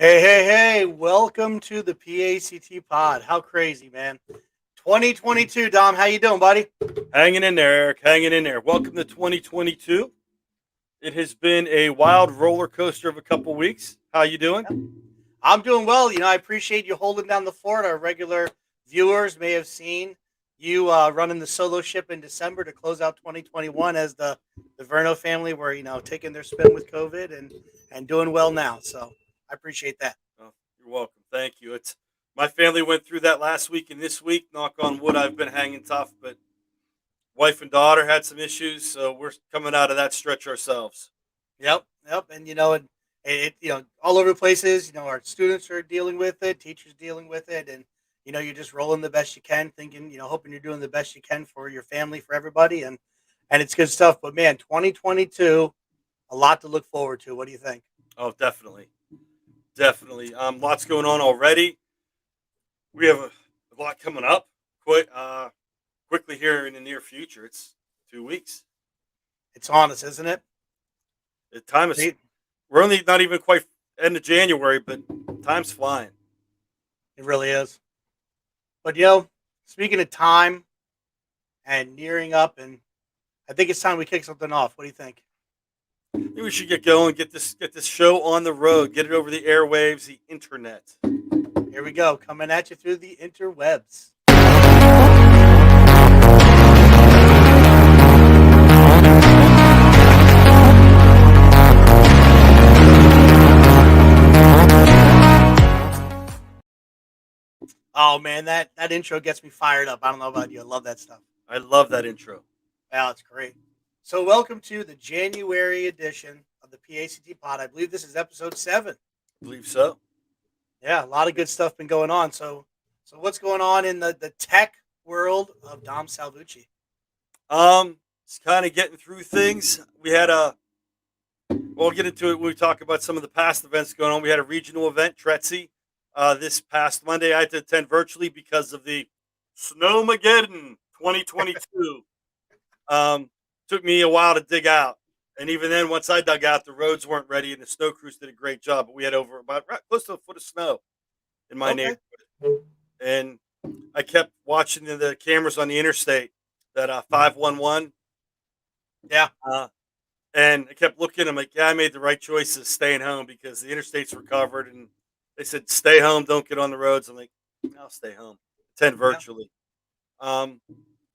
Hey, welcome to the PACT pod. How crazy, man. 2022, Dom, how you doing, buddy? Hanging in there, Eric. Hanging in there. Welcome to 2022. It has been a wild roller coaster of a couple weeks. How you doing? I'm doing well. I appreciate you holding down the fort. Our regular viewers may have seen you running the solo ship in December to close out 2021 as the Verno family were, taking their spin with COVID and doing well now. So I appreciate that. Oh, you're welcome. Thank you. It's my family went through that last week and this week. Knock on wood, I've been hanging tough, but wife and daughter had some issues, so we're coming out of that stretch ourselves. Yep. And all over places. Our students are dealing with it, teachers dealing with it, and you're just rolling the best you can, thinking, hoping you're doing the best you can for your family, for everybody, and it's good stuff. But man, 2022, a lot to look forward to. What do you think? Oh, definitely, definitely. Lots going on already. We have a lot coming up. Quickly here in the near future. It's 2 weeks. It's on us, isn't it? The time is. We're only not even quite end of January, but time's flying. It really is. But speaking of time and nearing up, and I think it's time we kick something off. What do you think? Maybe we should get going, get this show on the road, get it over the airwaves, the internet. Here we go, coming at you through the interwebs. Oh man, that intro gets me fired up. I don't know about you. I love that stuff. I love that intro. Wow, it's great. So welcome to the January edition of the PACT pod. I believe this is episode 7. I believe so. Yeah, a lot of good stuff been going on. So what's going on in the tech world of Dom Salvucci? It's kind of getting through things. We had we'll get into it when we talk about some of the past events going on. We had a regional event, PETE&C, this past Monday. I had to attend virtually because of the Snowmageddon 2022. Took me a while to dig out. And even then, once I dug out, the roads weren't ready, and the snow crews did a great job. But we had over about close to a foot of snow in my neighborhood. And I kept watching the cameras on the interstate, that 511. Yeah. And I kept looking. I'm like, yeah, I made the right choice of staying home because the interstates were covered. And they said, stay home, don't get on the roads. I'm like, I'll stay home, attend virtually. Yeah.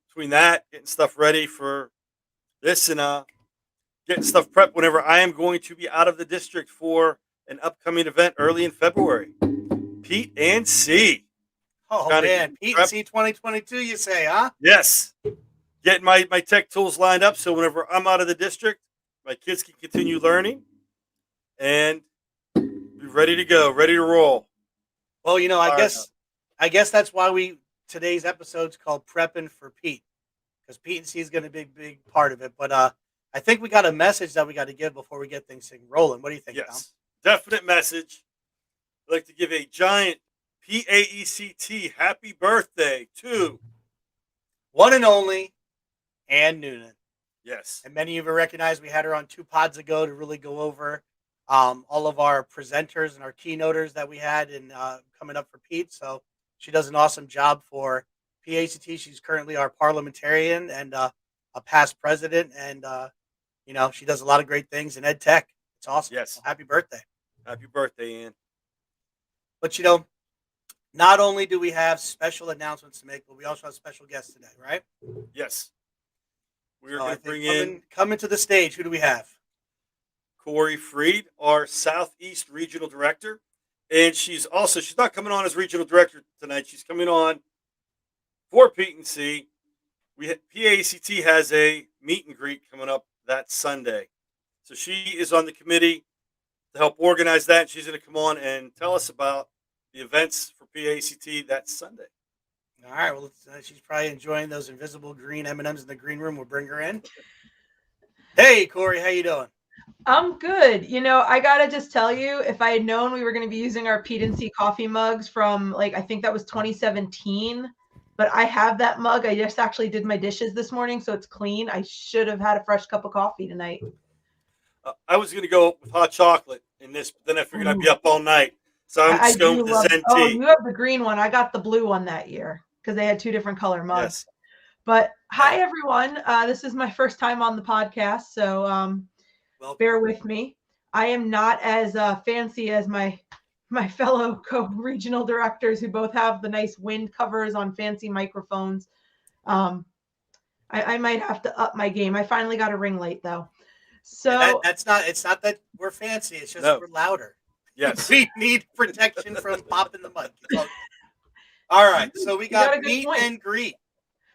Between that, getting stuff ready for this and getting stuff prepped whenever I am going to be out of the district for an upcoming event early in February. PETE&C. Oh, man. PETE&C 2022, you say, huh? Yes. Getting my tech tools lined up so whenever I'm out of the district, my kids can continue learning and be ready to go, ready to roll. Well, I guess that's why today's episode's called Prepping for Pete, because PETE&C is going to be a big part of it. But I think we got a message that we got to give before we get things rolling. What do you think, Yes, Tom? Definite message. I'd like to give a giant PAECT happy birthday to one and only Ann Noonan. Yes. And many of you recognize we had her on 2 pods ago to really go over all of our presenters and our keynoters that we had in coming up for Pete. So she does an awesome job for PACT. She's currently our parliamentarian and a past president. And, she does a lot of great things in ed tech. It's awesome. Yes. So happy birthday. Happy birthday, Ann. But, not only do we have special announcements to make, but we also have special guests today, right? Yes. We're going to bring in... Coming to the stage, who do we have? Corey Freed, our Southeast Regional Director. And she's not coming on as Regional Director tonight. She's coming on for PETE&C. PACT has a meet and greet coming up that Sunday. So she is on the committee to help organize that. She's going to come on and tell us about the events for PACT that Sunday. All right. Well, she's probably enjoying those invisible green M&Ms in the green room. We'll bring her in. Hey, Corey, how you doing? I'm good. I got to just tell you, if I had known we were going to be using our PETE&C coffee mugs from, I think that was 2017, but I have that mug. I just actually did my dishes this morning, so it's clean. I should have had a fresh cup of coffee tonight. I was going to go with hot chocolate in this, but then I figured I'd be up all night. So I'm I just going do with the love. Zen Oh, T. you have the green one. I got the blue one that year because they had two different color mugs. Yes. But hi Hey, everyone. This is my first time on the podcast, so welcome. bear with me. I am not as fancy as my fellow co-regional directors who both have the nice wind covers on fancy microphones. Um, I might have to up my game. I finally got a ring light though. And So that's not. It's not that we're fancy. It's just No. we're louder. Yes. We need protection from popping the mic. It's all right. So we you got a got good meet point. and greet.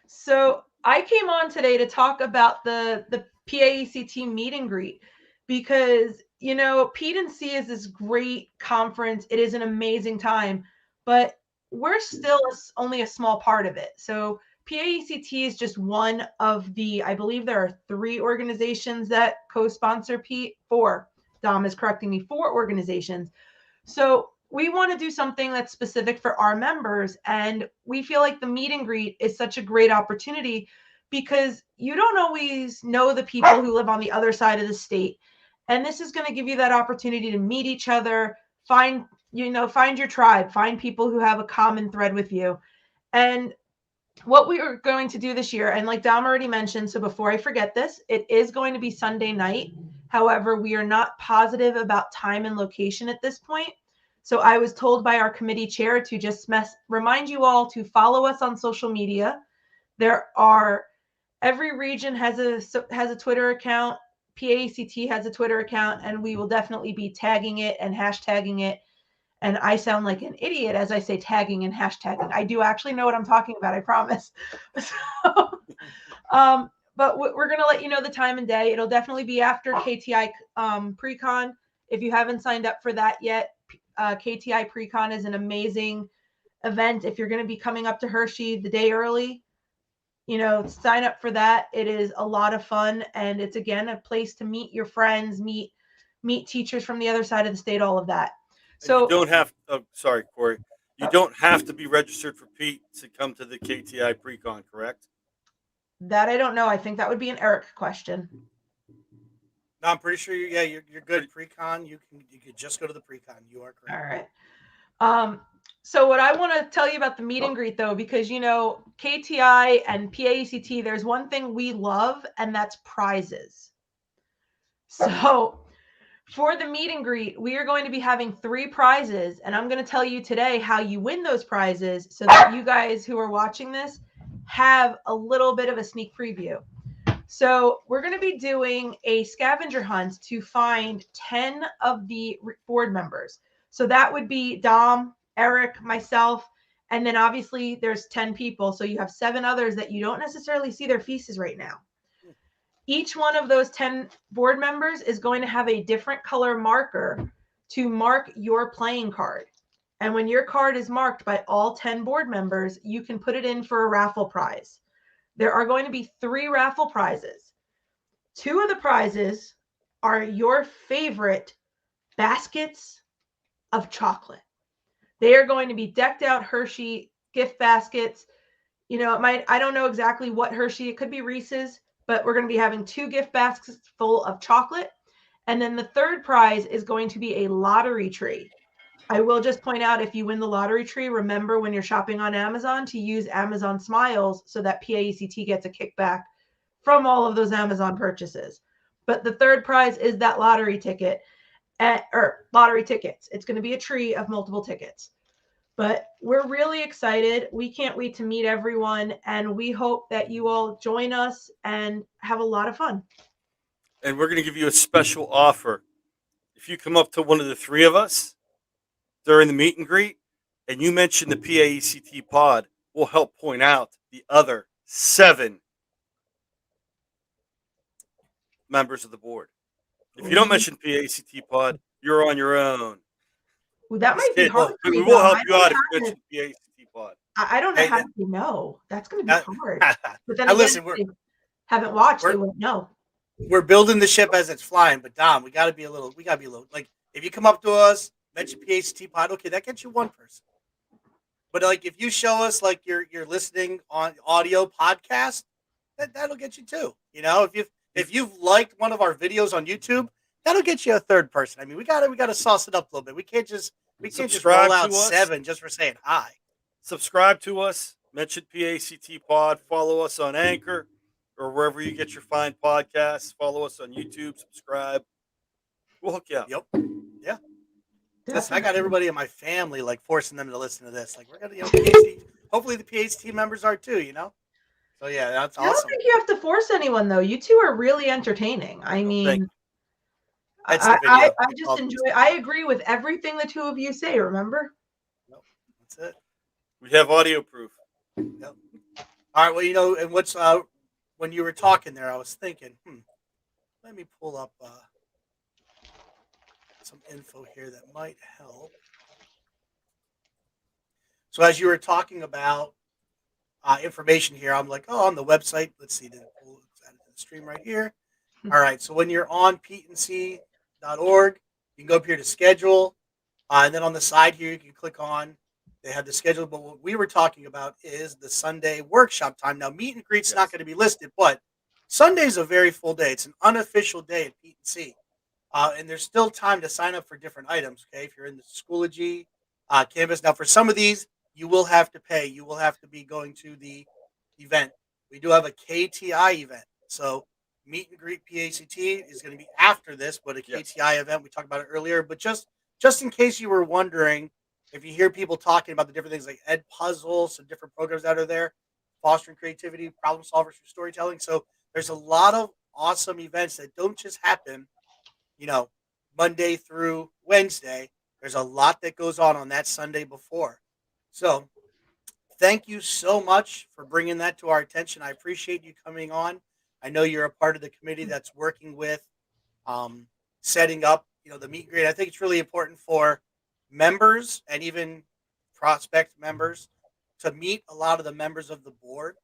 So I came on today to talk about the PAECT meet and greet because PETE&C is this great conference. It is an amazing time, but we're still only a small part of it. So PAECT is just one of I believe there are 3 organizations that co-sponsor PETE. 4. Dom is correcting me. 4 organizations. So we want to do something that's specific for our members. And we feel like the meet and greet is such a great opportunity because you don't always know the people who live on the other side of the state. And this is going to give you that opportunity to meet each other, find your tribe, find people who have a common thread with you. And what we are going to do this year, and like Dom already mentioned, so before I forget this, it is going to be Sunday night. However, we are not positive about time and location at this point. So I was told by our committee chair to just remind you all to follow us on social media. Every region has a Twitter account. PACT has a Twitter account, and we will definitely be tagging it and hashtagging it. And I sound like an idiot as I say tagging and hashtagging. I do actually know what I'm talking about, I promise. So, but we're going to let you know the time and day. It'll definitely be after KTI Precon. If you haven't signed up for that yet, KTI Precon is an amazing event. If you're going to be coming up to Hershey the day early, sign up for that. It is a lot of fun. And it's, again, a place to meet your friends, meet teachers from the other side of the state, all of that. And you So don't have. Oh, sorry, Corey. You don't have to be registered for Pete to come to the KTI Precon, correct? that I don't know. I think that would be an Eric question. No, I'm pretty sure. You're good. Pre-con. You could just go to the pre-con. You are correct. All right. So what I want to tell you about the meet and greet, though, because KTI and PAECT, there's one thing we love, and that's prizes. So for the meet and greet, we are going to be having 3 prizes, and I'm going to tell you today how you win those prizes so that you guys who are watching this have a little bit of a sneak preview. So we're going to be doing a scavenger hunt to find 10 of the board members. So that would be Dom, Eric, myself, and then obviously there's 10 people. So you have 7 others that you don't necessarily see their faces right now. Each one of those 10 board members is going to have a different color marker to mark your playing card. And when your card is marked by all 10 board members, you can put it in for a raffle prize. There are going to be 3 raffle prizes. 2 of the prizes are your favorite baskets of chocolate. They are going to be decked out Hershey gift baskets. I don't know exactly what Hershey, it could be Reese's, but we're going to be having 2 gift baskets full of chocolate. And then the third prize is going to be a lottery tree. I will just point out, if you win the lottery tree, remember when you're shopping on Amazon to use Amazon Smiles so that PAECT gets a kickback from all of those Amazon purchases. But the third prize is that lottery ticket, or lottery tickets. It's going to be a tree of multiple tickets. But we're really excited. We can't wait to meet everyone, and we hope that you all join us and have a lot of fun. And we're going to give you a special offer. If you come up to one of the 3 of us during the meet and greet, and you mention the PAECT pod, we'll help point out the other 7 members of the board. If you don't mention PAECT pod, you're on your own. Well, that Just might be kidding. hard for We me, will Dom. help you out if you mention PAECT pod. I don't know Hey, how to say no. That's going to be hard. But then Now again, listen, if they haven't watched, they we're wouldn't know. we're building the ship as it's flying. But Dom, we got to be a little. We got to be a little. Like, if you come up to us, mention PACT pod, okay, that gets you 1 person. But like, if you show us like you're listening on audio podcast, that'll get you 2. If you've liked one of our videos on YouTube, that'll get you a 3rd person. I mean, we gotta sauce it up a little bit. We can't just We can't just roll Subscribe out to us. 7 just for saying hi. Subscribe to us. Mention PACT Pod. Follow us on Anchor or wherever you get your fine podcasts. Follow us on YouTube. Subscribe. We'll hook you up. Yep. Yeah. Listen, I got Definitely. everybody in my family like forcing them to listen to this. Like we're gonna, PhD. Hopefully the PhD members are too. So yeah, that's I don't awesome. think you have to force anyone though. You two are really entertaining. I Oh, thank mean, That's the video. I It's just all enjoy. I agree with everything the two of you say. Remember? Nope, that's it. you. We have audio proof. Yep. All right. Well, and what's when you were talking there, I was thinking, let me pull up some info here that might help. So as you were talking about information here, I'm like, oh, on the website. Let's see, let's add it to the stream right here. All right. So when you're on PETE&C.org, you can go up here to schedule, and then on the side here, you can click on. They have the schedule, but what we were talking about is the Sunday workshop time. Now, meet and greet's not Yes. going to be listed, but Sunday's a very full day. It's an unofficial day at PETE&C. And there's still time to sign up for different items. Okay, if you're in the Schoology campus. Now, for some of these, you will have to pay. You will have to be going to the event. We do have a KTI event, so meet and greet PACT is going to be after this, but a Yes. KTI event we talked about it earlier. But just in case you were wondering, if you hear people talking about the different things like Ed Puzzle, some different programs that are there, fostering creativity, problem solvers through storytelling. So there's a lot of awesome events that don't just happen you know, Monday through Wednesday. There's a lot that goes on that Sunday before. So thank you so much for bringing that to our attention. I appreciate you coming on. I know you're a part of the committee that's working with um, setting up, the meet and greet. I think it's really important for members and even prospect members to meet a lot of the members of the board.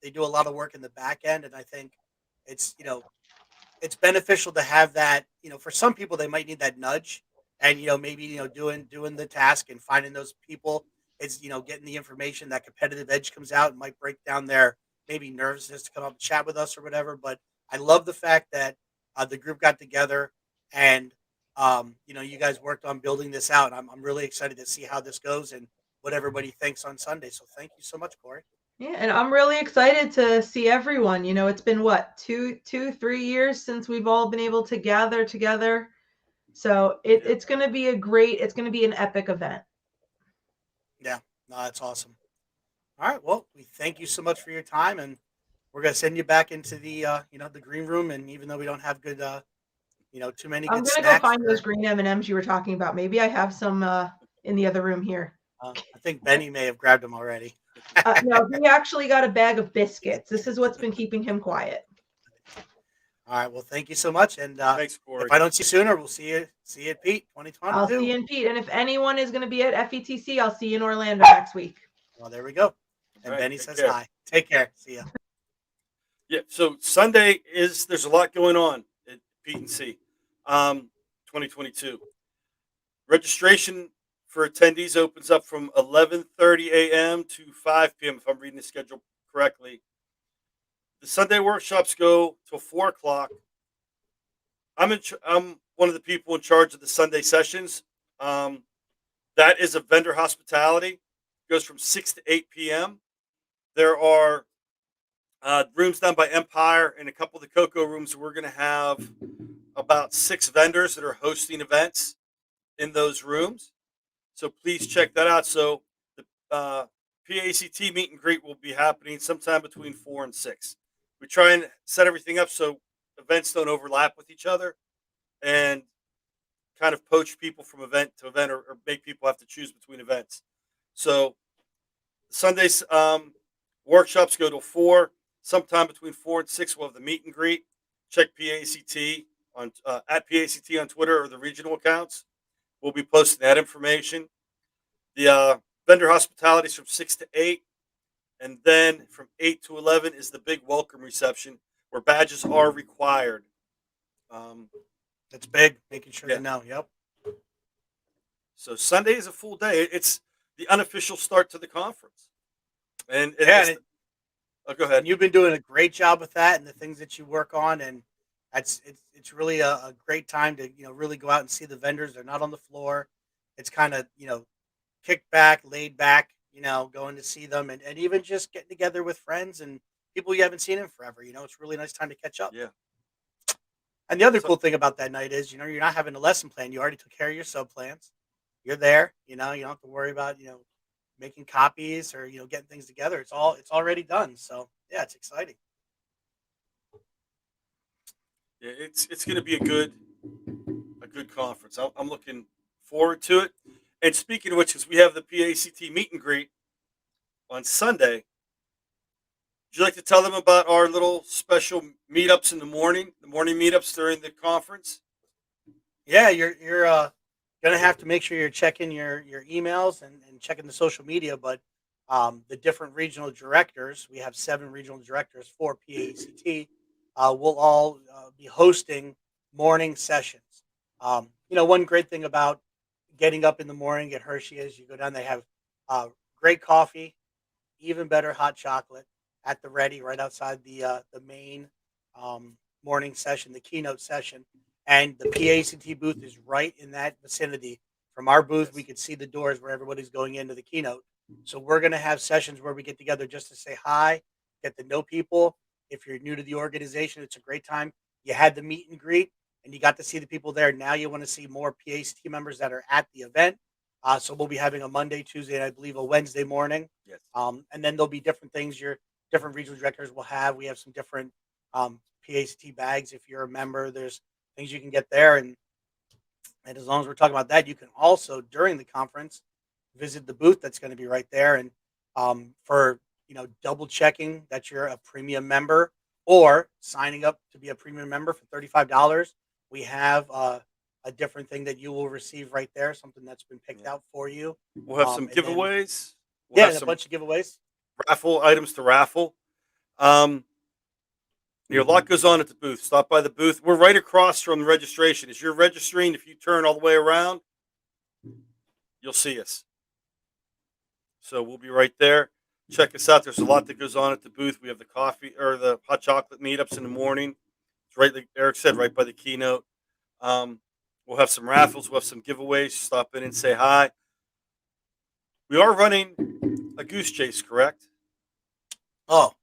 They do a lot of work in the back end, and I think it's it's beneficial to have that. For some people, they might need that nudge, and maybe doing the task and finding those people. It's getting the information. That competitive edge comes out and might break down their maybe nervousness to come up and chat with us or whatever. But I love the fact that the group got together and you guys worked on building this out. I'm really excited to see how this goes and what everybody thinks on Sunday. So thank you so much, Corey. Yeah, and I'm really excited to see everyone. It's been what, 3 years since we've all been able to gather together. So Yeah. it's going to be it's going to be an epic event. Yeah, no, that's awesome. All right, well, we thank you so much for your time, and we're gonna send you back into the the green room. And even though we don't have good too many I'm good going to go snacks find those for, green M&Ms you were talking about. Maybe I have some in the other room here. I think Benny may have grabbed them already. No, he actually got a bag of biscuits. This is what's been keeping him quiet. All right, well, thank you so much, and Thanks, Corey. if I don't see you sooner, we'll see you at Pete I'll see 2022. you in Pete. And if anyone is going to be at FETC, I'll see you in Orlando next week. Well, there we go. And All right, Benny take says care. hi. Take care. See ya. Yeah. So Sunday there's a lot going on at PETE&C, 2022. Registration for attendees opens up from 11:30 a.m. to 5 p.m. if I'm reading the schedule correctly. The Sunday workshops go till 4 o'clock. I'm one of the people in charge of the Sunday sessions. Um, that is a vendor hospitality. Goes from 6 to 8 p.m. There are rooms down by Empire and a couple of the Cocoa rooms. We're going to have about 6 vendors that are hosting events in those rooms. So please check that out. So the PACT meet and greet will be happening sometime between 4 and 6. We try and set everything up so events don't overlap with each other and kind of poach people from event to event or make people have to choose between events. So Sundays workshops go till 4. Sometime between 4 and 6, we'll have the meet and greet. Check PACT on at PACT on Twitter or the regional accounts. We'll be posting that information. The vendor hospitality is from 6 to 8. And then from 8 to 11 is the big welcome reception where badges are required. That's big. Making sure Yeah. they know. Yep. So Sunday is a full day. It's the unofficial start to the conference. And go ahead. And you've been doing a great job with that and the things that you work on, and it's really a great time to really go out and see the vendors. They're not on the floor. it's kind of, kicked back, laid back, going to see them, and even just getting together with friends and people you haven't seen in forever. It's a really nice time to catch up. Yeah. And the other So cool thing about that night is, you're not having a lesson plan. You already took care of your sub plans. You're there. You don't have to worry about, making copies or, getting things together. It's already done. So yeah, it's exciting. yeah, it's going to be a good conference. I'm looking forward to it. And speaking of which, because we have the PACT meet and greet on Sunday, would you like to tell them about our little special meetups in the morning meetups during the conference? Yeah, you're gonna have to make sure you're checking your emails and checking the social media. But the different regional directors, we have 7 regional directors for PACT. Will all be hosting morning sessions. One great thing about getting up in the morning at Hershey is you go down. They have great coffee, even better hot chocolate at the ready right outside the main morning session, the keynote session, and the PACT booth is right in that vicinity. From our booth, we Yes. could see the doors where everybody's going into the keynote. So we're going to have sessions where we get together just to say hi, get to know people. If you're new to the organization, it's a great time. You had the meet and greet, and you got to see the people there. Now you want to see more PACT members that are at the event. So we'll be having a Monday, Tuesday, and I believe a Wednesday morning. Yes. And then there'll be different things your different regional directors will have. We have some different PACT bags. If you're a member, there's things you can get there. And as long as we're talking about that, you can also, during the conference, visit the booth that's going to be right there. And for, double checking that you're a premium member or signing up to be a premium member for $35, we have a different thing that you will receive right there, something that's been picked Yeah. out for you. We'll have some And then, giveaways. We'll yeah, have and a some bunch of giveaways. raffle items to raffle. Um, a lot goes on at the booth. Stop by the booth. We're right across from the registration. As you're registering, if you turn all the way around, you'll see us. So we'll be right there. Check us out. There's a lot that goes on at the booth. We have the coffee or the hot chocolate meetups in the morning. It's right, like Eric said, right by the keynote. Um, we'll have some raffles. We'll have some giveaways. Stop in and say hi. We are running a goose chase, correct? Oh,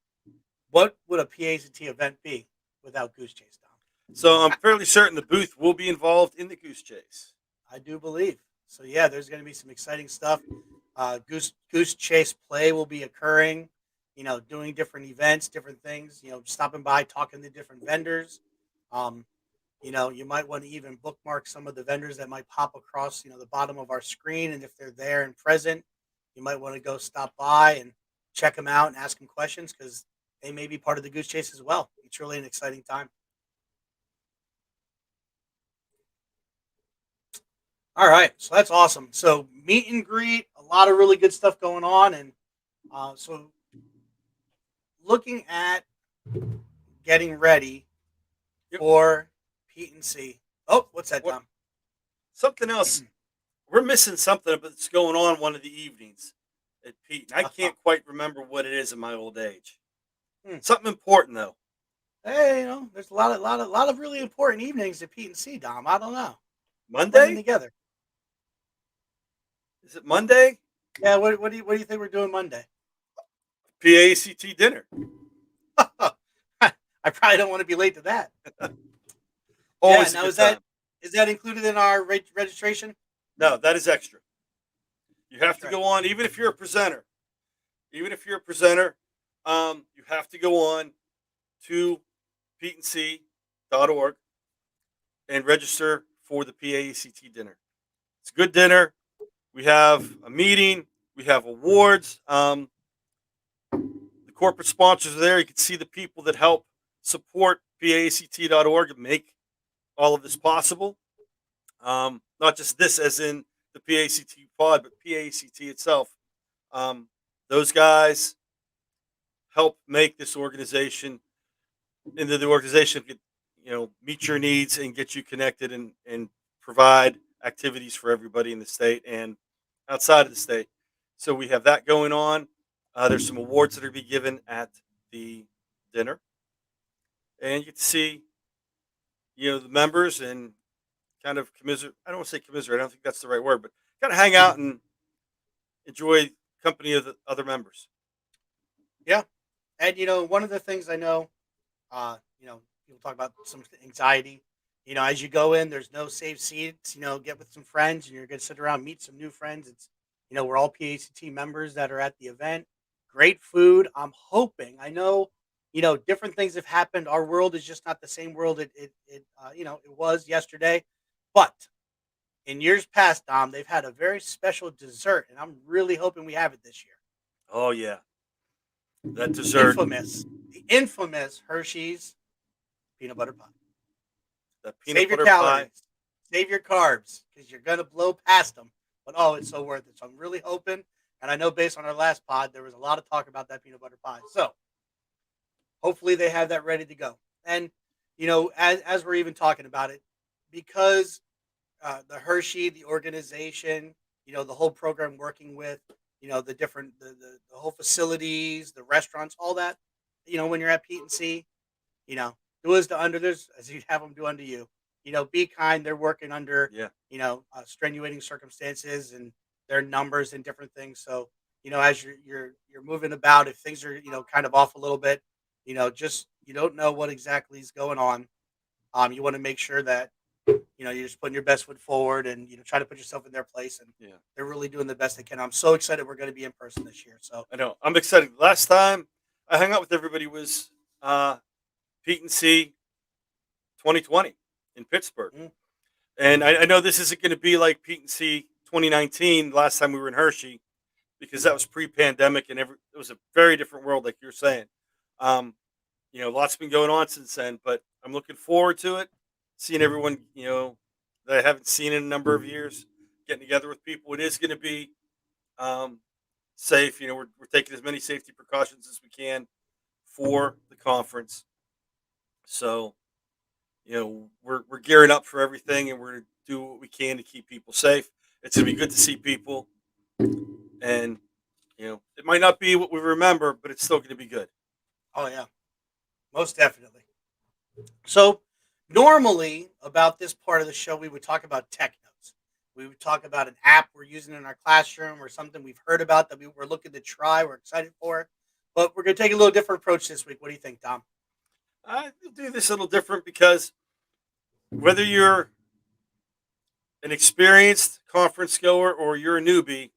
what would a PACT event be without Goose Chase, Dom? So I'm fairly certain the booth will be involved in the goose chase. I do believe. So yeah, there's going to be some exciting stuff. Goose Chase play will be occurring. Doing different events, different things. Stopping by, talking to different vendors. Um, you might want to even bookmark some of the vendors that might pop across, the bottom of our screen, and if they're there and present, you might want to go stop by and check them out and ask them questions because they may be part of the Goose Chase as well. It's really an exciting time. All right, so that's awesome. So meet and greet, a lot of really good stuff going on, and so looking at getting ready Yep. for Pete&C. Oh, what's that, What Tom? something else? We're missing something that's going on one of the evenings at Pete. And I can't quite remember what it is in my old age. Hmm. Something important though. Hey, there's a lot of really important evenings at Pete&C, Dom. I don't know, blending Monday? together. Is it Monday? Yeah, what do you think we're doing Monday? PACT dinner. I probably don't want to be late to that. Yeah, Always a now good is that time. is that included in our registration? No, that is extra. You have That's to right. go on, even if you're a presenter. Even if you're a presenter, you have to go on to PETENC.org and register for the PACT dinner. It's a good dinner. We have a meeting. We have awards. The corporate sponsors are there. You can see the people that help support PACT.org and make all of this possible. Not just this, as in the PACT pod, but PACT itself. Um, those guys help make this organization into the organization could, meet your needs and get you connected and provide activities for everybody in the state and outside of the state. So we have that going on. There's some awards that are to be given at the dinner, and you get to see, the members and kind of commiserate. I don't want to say commiserate. I don't think that's the right word, but kind of hang out and enjoy company of the other members. Yeah, and one of the things I know, people talk about some anxiety. As you go in, there's no safe seats. Get with some friends, and you're gonna sit around, meet some new friends. We're all PACT members that are at the event. Great food. I'm hoping. I know, different things have happened. Our world is just not the same world it was yesterday, but in years past, Dom, they've had a very special dessert, and I'm really hoping we have it this year. Oh yeah, that The dessert, infamous Hershey's peanut butter pie. that peanut Save your butter pie. calories, save your carbs, because you're gonna blow past them. But oh, it's so worth it. So I'm really hoping, and I know based on our last pod, there was a lot of talk about that peanut butter pie. So hopefully they have that ready to go. And as we're even talking about it, because the Hershey, the organization, the whole program working with, the different, the whole facilities, the restaurants, all that, when you're at Pete and C, do as to others as you have them do unto you. Be kind. They're working under, Yeah, strenuating circumstances and their numbers and different things. So, as you're moving about, if things are, kind of off a little bit, just you don't know what exactly is going on. You want to make sure that you're just putting your best foot forward and try to put yourself in their place. And yeah. they're really doing the best they can. I'm so excited we're going to be in person this year. So I know. I'm excited. Last time I hung out with everybody was Pete and C 2020 in Pittsburgh, mm, and I know this isn't going to be like Pete and C 2019. Last time we were in Hershey, because that was pre-pandemic and it was a very different world, like you're saying. Um, lots been going on since then, but I'm looking forward to it. Seeing everyone, that I haven't seen in a number of years, getting together with people. It is going to be um, safe. We're taking as many safety precautions as we can for the conference. So, we're gearing up for everything, and we're going to do what we can to keep people safe. It's going to be good to see people, and it might not be what we remember, but it's still going to be good. oh yeah, most definitely. So normally about this part of the show, we would talk about tech notes. We would talk about an app we're using in our classroom or something we've heard about that we were looking to try, we're excited for. But we're going to take a little different approach this week. What do you think, Tom? I do this a little different because whether you're an experienced conference goer or you're a newbie,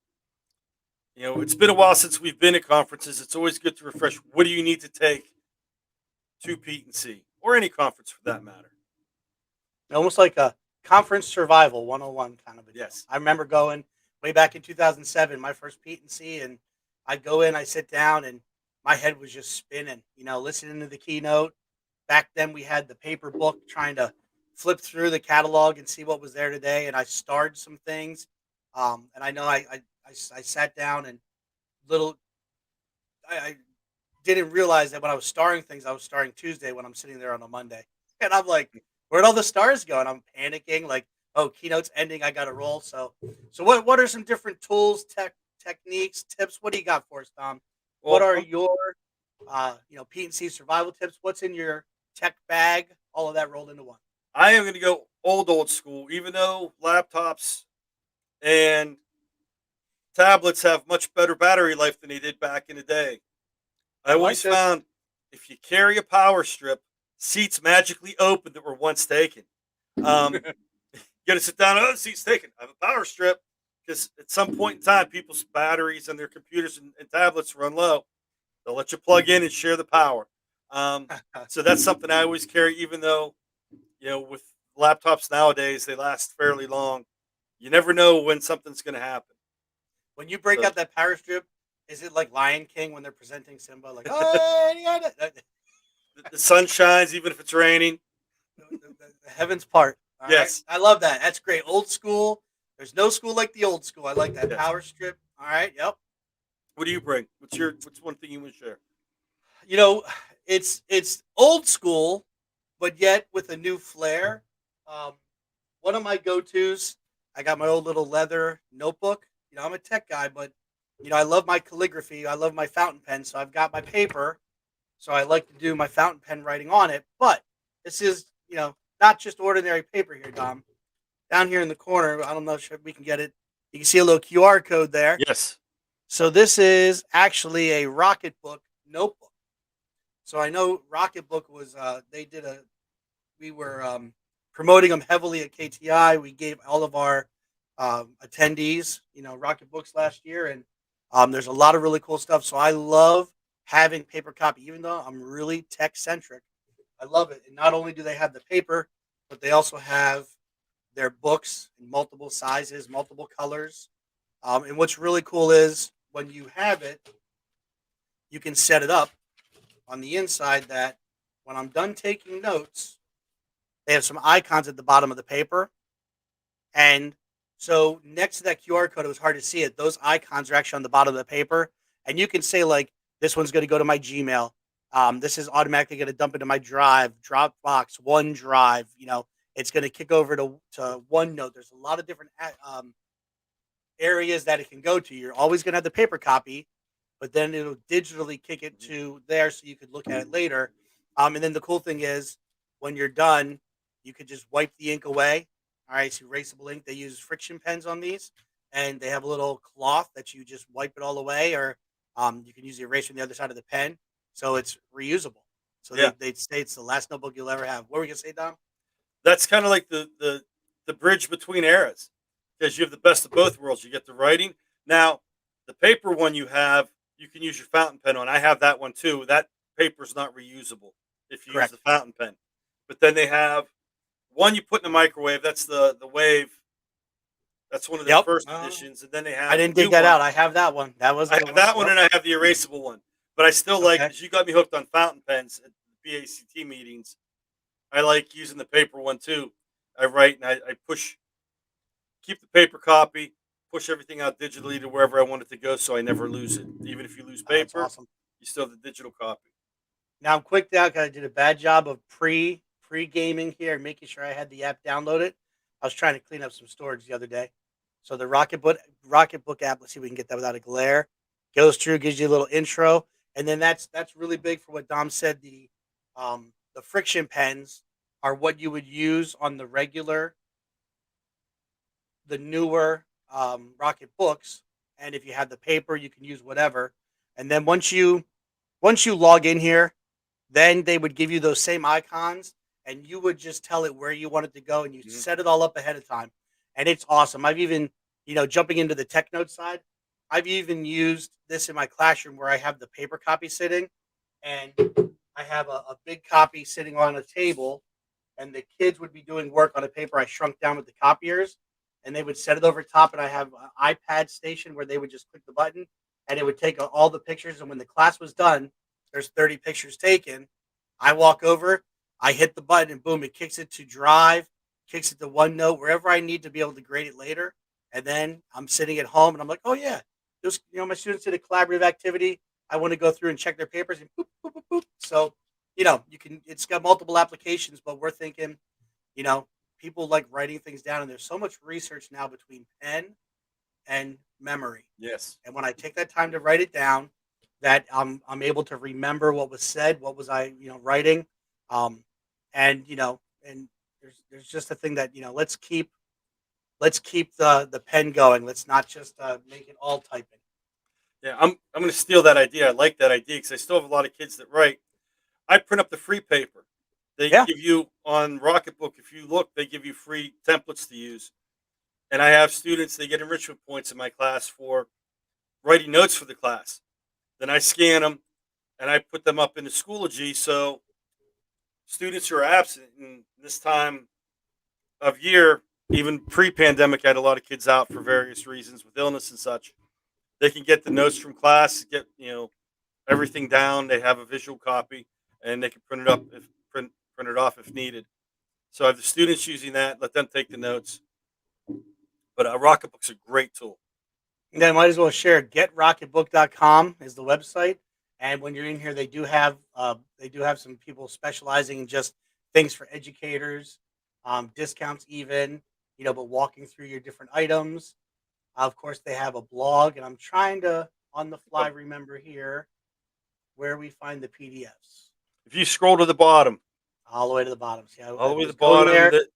it's been a while since we've been at conferences. It's always good to refresh. What do you need to take to Pete and C or any conference for that matter? Almost like a conference survival 101 kind of a deal. Yes. I remember going way back in 2007, my first Pete and C, and I'd go in, I sit down, and my head was just spinning, listening to the keynote. Back then, we had the paper book trying to flip through the catalog and see what was there today, and I starred some things. And I know I sat down and little I didn't realize that when I was starring things, I was starring Tuesday when I'm sitting there on a Monday. And I'm like, where'd all the stars go? And I'm panicking, like, oh, keynote's ending, I gotta roll. So what are some different tools, techniques, tips? What do you got for us, Tom? What Well, are your P&C survival tips? What's in your tech bag? All of that rolled into one. I am going to go old school, even though laptops and tablets have much better battery life than they did back in the day. I I like always this. found if you carry a power strip, seats magically open that were once taken. Um, you got to sit down. Oh, the seat's taken. I have a power strip because at some point in time, people's batteries and their computers and tablets run low. They'll let you plug in and share the power. Um, so that's something I always carry, even though with laptops nowadays they last fairly long. You never know when something's going to happen. When you break So out that power strip, is it like Lion King when they're presenting Simba? Like, oh, yeah, the sun shines even if it's raining. the heavens part. All right, Yes, I love that. That's great. Old school. There's no school like the old school. I like that yes. power strip. All right. Yep. What do you bring? What's one thing you want to share? You know, it's old school, but yet with a new flair. Um, One of my go tos. I got my old little leather notebook. I'm a tech guy, but I love my calligraphy. I love my fountain pen. So I've got my paper. So I like to do my fountain pen writing on it. But this is, not just ordinary paper here, Dom. Down here in the corner, I don't know if we can get it. You can see a little QR code there. Yes. So this is actually a Rocketbook notebook. So I know Rocketbook was they did a we were promoting them heavily at KTI. We gave all of our attendees, Rocketbooks last year, and there's a lot of really cool stuff. So I love having paper copy, even though I'm really tech centric. I love it. And not only do they have the paper, but they also have their books in multiple sizes, multiple colors. And what's really cool is when you have it, you can set it up on the inside that when I'm done taking notes, they have some icons at the bottom of the paper. And so next to that QR code, it was hard to see it. Those icons are actually on the bottom of the paper. And you can say, like, this one's going to go to my Gmail. This is automatically going to dump into my Drive, Dropbox, OneDrive. It's going to kick over to OneNote. There's a lot of different areas that it can go to. You're always going to have the paper copy, but then it'll digitally kick it to there so you could look at it later. And then the cool thing is when you're done, you could just wipe the ink away. All right, so erasable ink. They use friction pens on these, and they have a little cloth that you just wipe it all away, or you can use the eraser on the other side of the pen, so it's reusable. So Yeah. they'd say it's the last notebook you'll ever have. What were we gonna say, Dom? That's kind of like the bridge between eras, because you have the best of both worlds. You get the writing. Now, the paper one you can use your fountain pen on. I have that one too. That paper is not reusable if you use Correct. the fountain pen. But then they have one you put in the microwave. That's the Wave. That's one of their Yep. first editions. And then they have I didn't the dig new that one. out. I have that one. That was a I good have one. that one, Yep. and I have the erasable one. But I still like, Okay. because you got me hooked on fountain pens at the PACT meetings. I like using the paper one too. I write and I keep the paper copy, push everything out digitally to wherever I want it to go, so I never lose it. Even if you lose Oh, that's paper, awesome. you still have the digital copy. Now I'm quick now because I did a bad job of pre gaming here and making sure I had the app downloaded. I was trying to clean up some storage the other day. So the Rocketbook app, let's see if we can get that without a glare. Goes through, gives you a little intro, and then that's really big for what Dom said. The friction pens are what you would use on the newer Rocket books, and if you have the paper, you can use whatever. And then once you log in here, then they would give you those same icons, and you would just tell it where you want it to go, and you Mhm. set it all up ahead of time. And it's awesome. I've even, jumping into the tech note side, I've even used this in my classroom where I have the paper copy sitting, and I have a big copy sitting on a table, and the kids would be doing work on a paper I shrunk down with the copiers, and they would set it over top, and I have an iPad station where they would just click the button, and it would take all the pictures. And when the class was done, there's 30 pictures taken. I walk over, I hit the button, and boom, it kicks it to Drive, kicks it to OneNote, wherever I need to be able to grade it later. And then I'm sitting at home, and I'm like, oh yeah, those, my students did a collaborative activity. I want to go through and check their papers, and boop, boop, boop, boop. So, you can. It's got multiple applications, but we're thinking, you know, people like writing things down, and there's so much research now between pen and memory. Yes. And when I take that time to write it down, that I'm able to remember what was said, what was I writing, um, and there's just a thing that let's keep the pen going. Let's not just make it all typing. Yeah, I'm going to steal that idea. I like that idea because I still have a lot of kids that write. I print up the free paper. They Yeah, give you on Rocketbook. If you look, they give you free templates to use. And I have students. They get enrichment points in my class for writing notes for the class. Then I scan them and I put them up in the Schoology. So students who are absent in this time of year, even pre-pandemic, I had a lot of kids out for various reasons with illness and such. They can get the notes from class, get everything down. They have a visual copy, and they can print it off if needed. So I have the students using that. Let them take the notes. But Rocketbook's a great tool. and then might as well share getrocketbook.com is the website. And when you're in here, they do have some people specializing in just things for educators, discounts even, but walking through your different items. Of course, they have a blog, and I'm trying to on the fly remember here where we find the PDFs. If you scroll to the bottom, All the way to the bottom. See, I all the way to was the going bottom, there. that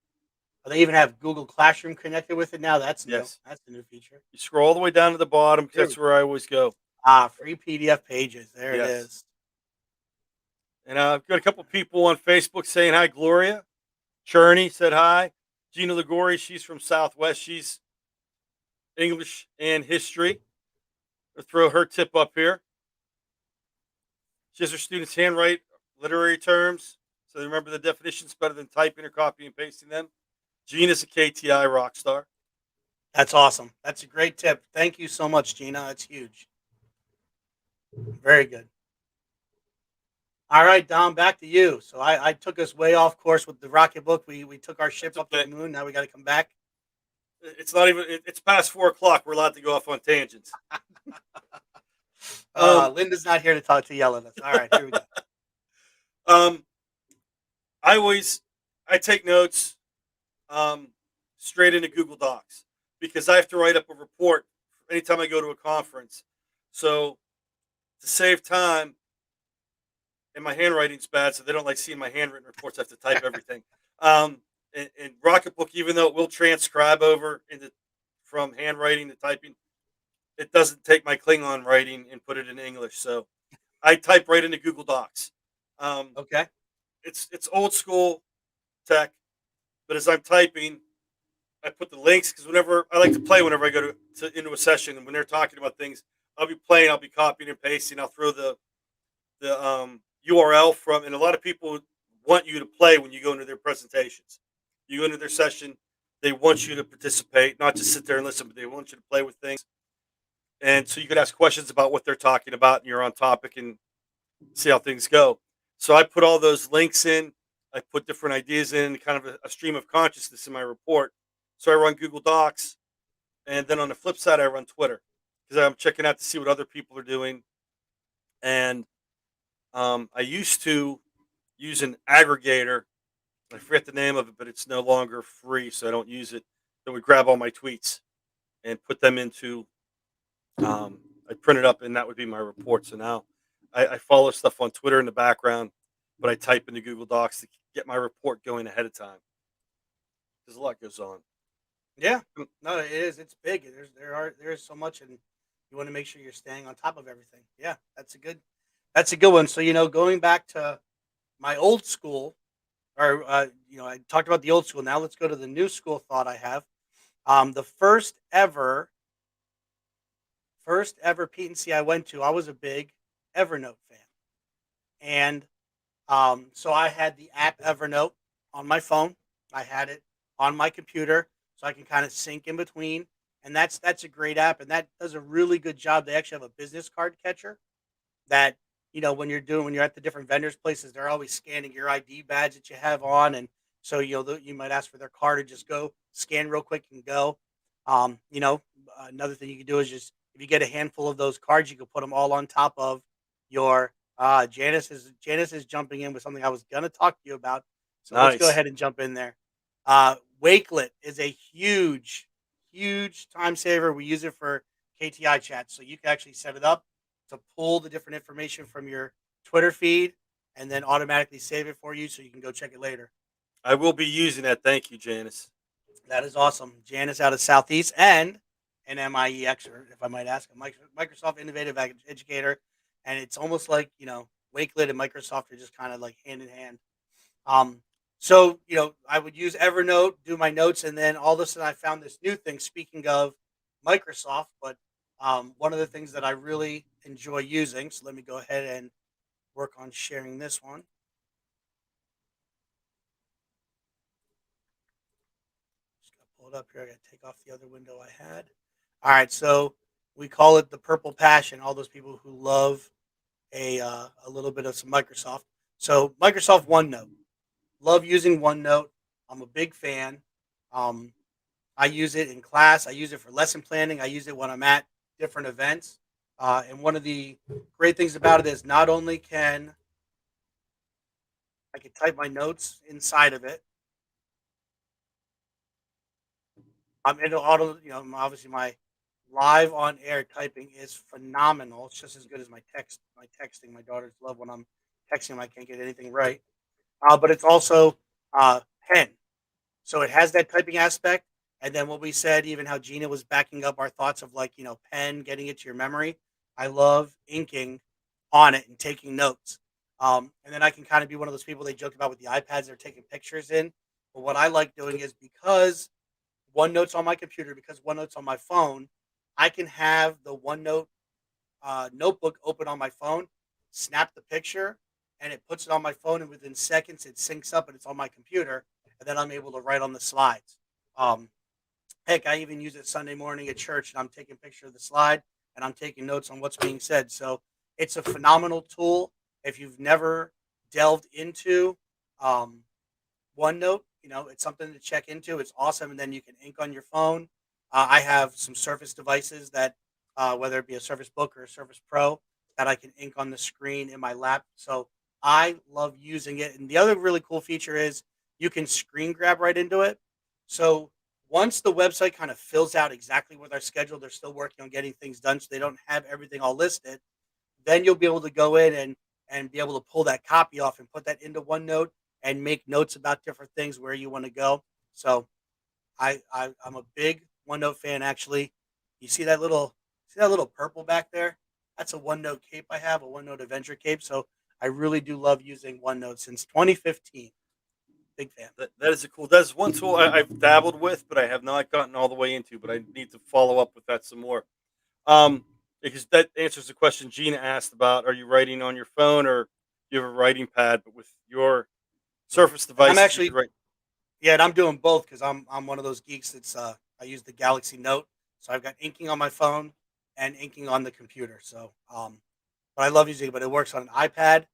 They even have Google Classroom connected with it now. That's new. Yes. That's a new feature. You scroll all the way down to the bottom because There we that's where I always go. free PDF pages. There it Yes. is. And I've got a couple people on Facebook saying hi. Gloria Cherney said hi. Gina Ligori, she's from Southwest. She's English and history. I'll throw her tip up here. She has her students handwrite literary terms so they remember the definitions better than typing or copying and pasting them. Gina's a KTI rock star. That's awesome. That's a great tip. Thank you so much, Gina. That's huge. Very good. All right, Dom, back to you. So I took us way off course with the rocket book. We took our ship That's up to the okay. moon. Now we got to come back. It's not even. It's past 4 o'clock. We're allowed to go off on tangents. Linda's not here to talk to yell at us. All right, here we go. Um, I always I take notes um, straight into Google Docs because I have to write up a report anytime I go to a conference. So to save time, and my handwriting's bad, so they don't like seeing my handwritten reports. I have to type everything. And Rocketbook, even though it will transcribe over into from handwriting to typing, it doesn't take my Klingon writing and put it in English. So I type right into Google Docs. Um, Okay. it's old school tech, but as I'm typing, I put the links because whenever I like to play, whenever I go into a session and when they're talking about things, I'll be playing, I'll be copying and pasting, I'll throw the URL from, and a lot of people want you to play when you go into their presentations. You go into their session, they want you to participate, not just sit there and listen, but they want you to play with things. And so you could ask questions about what they're talking about, and you're on topic and see how things go. So I put all those links in. I put different ideas in, kind of a stream of consciousness in my report. So I run Google Docs, and then on the flip side, I run Twitter because I'm checking out to see what other people are doing. And I used to use an aggregator. I forget the name of it, but it's no longer free, so I don't use it. That would grab all my tweets and put them into. I print it up, and that would be my report. So now I follow stuff on Twitter in the background, but I type into Google Docs to get my report going ahead of time because a lot goes on. Yeah. No, it is. It's big. There is so much, and you want to make sure you're staying on top of everything. Yeah, that's a good one. So going back to my old school, or I talked about the old school. Now let's go to the new school thought I have. The first ever P&C I went to, I was a big Evernote fan, and so I had the app Evernote on my phone. I had it on my computer, so I can kind of sync in between. And that's a great app, and that does a really good job. They actually have a business card catcher that when you're at the different vendors places, they're always scanning your ID badge that you have on, and so you might ask for their card or just go scan real quick and go. Um, you know, Another thing you can do is just if you get a handful of those cards, you can put them all on top of your. Janice is jumping in with something I was gonna talk to you about, so let's go Nice. ahead and jump in there. Wakelet is a huge time saver. We use it for KTI chats, so you can actually set it up to pull the different information from your Twitter feed and then automatically save it for you so you can go check it later. I will be using that. Thank you, Janice. That is awesome. Janice out of Southeast and an MIEX, or if I might ask, a Microsoft Innovative Educator. And it's almost like, Wakelet and Microsoft are just kind of like hand in hand. Um, so I would use Evernote, do my notes, and then all of a sudden I found this new thing. Speaking of Microsoft, but one of the things that I really enjoy using. So let me go ahead and work on sharing this one. Just gotta pull it up here. I gotta take off the other window I had. All right, so we call it the purple passion. All those people who love a little bit of some Microsoft. So Microsoft OneNote. Love using OneNote. I'm a big fan. Um, I use it in class. I use it for lesson planning. I use it when I'm at different events. And one of the great things about it is not only can I can type my notes inside of it. I'm into auto. Obviously my live on air typing is phenomenal. It's just as good as my texting. My daughters love when I'm texting them. I can't get anything right. But it's also pen. So it has that typing aspect. And then what we said, even how Gina was backing up our thoughts of like, pen, getting it to your memory. I love inking on it and taking notes. And then I can kind of be one of those people they joked about with the iPads they're taking pictures in. But what I like doing is because OneNote's on my computer, because OneNote's on my phone, I can have the OneNote notebook open on my phone, snap the picture, and it puts it on my phone. And within seconds, it syncs up and it's on my computer. And then I'm able to write on the slides. Um, Heck, I even use it Sunday morning at church, and I'm taking a picture of the slide and I'm taking notes on what's being said. So it's a phenomenal tool. If you've never delved into um, OneNote, it's something to check into. It's awesome, and then you can ink on your phone. I have some Surface devices that, whether it be a Surface Book or a Surface Pro, that I can ink on the screen in my lap. So I love using it. And the other really cool feature is you can screen grab right into it. So once the website kind of fills out exactly with our schedule, they're still working on getting things done, so they don't have everything all listed. Then you'll be able to go in and be able to pull that copy off and put that into OneNote and make notes about different things where you want to go. So I'm a big OneNote fan. Actually, you see that little purple back there? That's a OneNote cape I have, a OneNote Adventure cape. So I really do love using OneNote since 2015. Big fan. That is a cool. That's one tool I've dabbled with, but I have not gotten all the way into. But I need to follow up with that some more. Because that answers the question Gina asked about: are you writing on your phone or do you have a writing pad? But with your Surface And I'm devices, you could actually write. Yeah, and I'm doing both because I'm one of those geeks that's I use the Galaxy Note, so I've got inking on my phone and inking on the computer. So but I love using it. But it works on an iPad,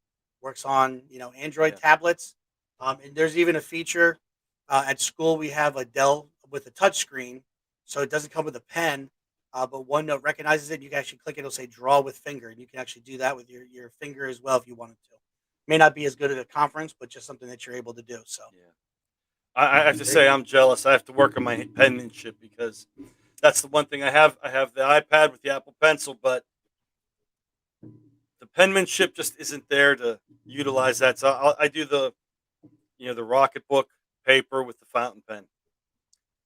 works on Android Yeah, tablets, and there's even a feature at school. We have a Dell with a touch screen, so it doesn't come with a pen. But OneNote recognizes it. And you can actually click it. It'll say "Draw with finger," and you can actually do that with your finger as well if you wanted to. May not be as good at a conference, but just something that you're able to do. So yeah. I have to there you say go. I'm jealous. I have to work on my penmanship because that's the one thing I have. I have the iPad with the Apple Pencil, but the penmanship just isn't there to utilize that. So I do the Rocket Book paper with the fountain pen